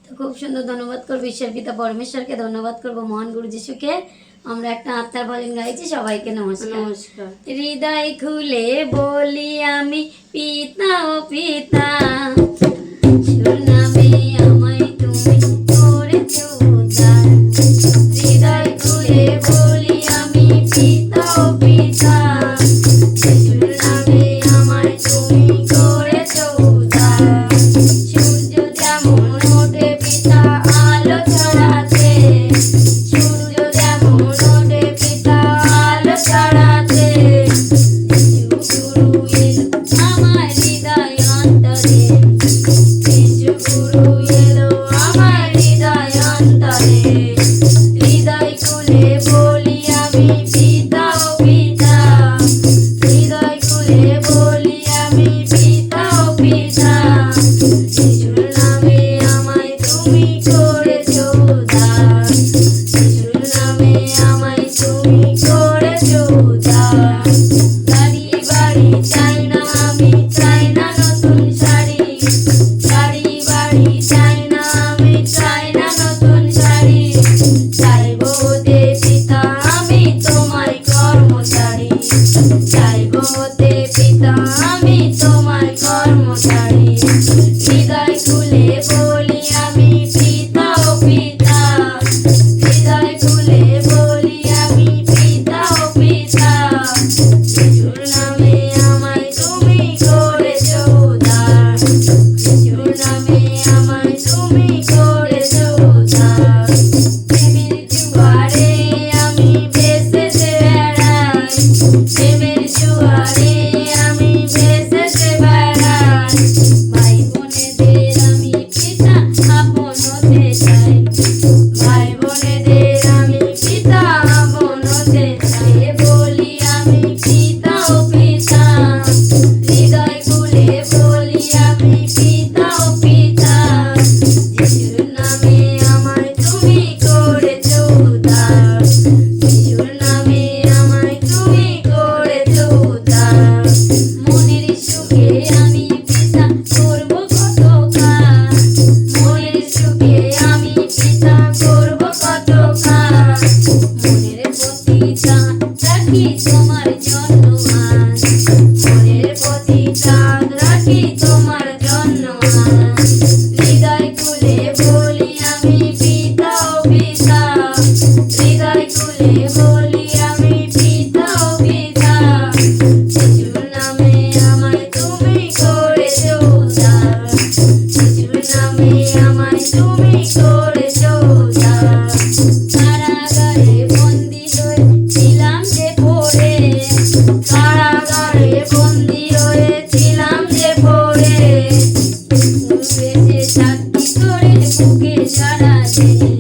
তো খুব সুন্দর ধন্যবাদ করবো ঈশ্বর পিতা পরমেশ্বরকে, ধন্যবাদ করবো মহান গুরু যিশুকে। আমরা একটা আত্মার ভজন গাইছি। সবাইকে নমস্কার। নমস্কার। হৃদয় খুলে বলি আমি পিতা ও পিতা, নামে আমায় তুমি করেছো উদ্ধার। হৃদয় খুলে বলি আমি পিতা ও পিতা, নামে আমায় তুমি করেছো উদ্ধার। সূর্য যেমন ওঠে পিতা আলো ছড়াতে, সূর্য যেমন ওঠে পিতা আলো ছড়াতে, গুরু এলো আমার হৃদয় অন্তরে, গুরু এলো আমার হৃদয় অন্তরে। হৃদয় খুলে বলি আমি পিতা ও পিতা, হৃদয় খুলে বলি আমি পিতা ও পিতা, যিশুর নামে আমায় তুমি করেছো উদ্ধার, যিশুর নামে আমায় তুমি করেছো উদ্ধার। গাড়ি বাড়ি চাই না আমি, চাই না নতুন শাড়ি, গাড়ি বাড়ি চাই না আমি, চাই না নতুন শাড়ি, চাইবো দে পিতা আমি তোমায় কর্মচারী, চাইবো দে পিতা আমি তোমায় কর্মচারী। হৃদয় খুলে বলি আমি পিতা ও পিতা, হৃদয় খুলে বলি আমি পিতা ও পিতা, যিশুর নামে আমায় তুমি করেছো উদ্ধার, যিশুর নামে আমায় তুমি করেছো উদ্ধার। প্রেমের জোয়ারে আমি ভেসেছে বেড়াই, প্রেমের জোয়ারে আমি ভেসেছে বেড়াই, ভাই বোনেদের আমি পিতা আপন হতে চাই, ভাই বোনেদের আমি পিতা আপন হতে চাই। বলি আমি পিতা ও পিতা, হৃদয় খুলে বলি আমি পিতা ও পিতা, যিশুর নামে আমায় তুমি করেছো উদ্ধার, যিশুর নামে আমায় তুমি করেছো উদ্ধার। মনের সুখে আমি পিতা করবো কত কাজ, মনের সুখে আমি পিতা করবো কত কাজ, মনের প্রতি চাঁদ রাখি তোমার জন্য আজ, মনের প্রতি চাঁদ রাখি তোমার জন্য আজ। হৃদয় খুলে বলি আমি পিতা ও পিতা, হৃদয় খুলে বলি আমি পিতা ও পিতা, যিশুর নামে আমায় তুমি করেছো উদ্ধার, যিশুর নামে আমায় তুমি করেছো উদ্ধার। কারাগারে বন্দী হয়েছিলাম যে পড়ে, কারাগারে বন্দী হয়েছিলাম যে পড়ে, বেঁচে থাকতে করে বুকে সারা দিন,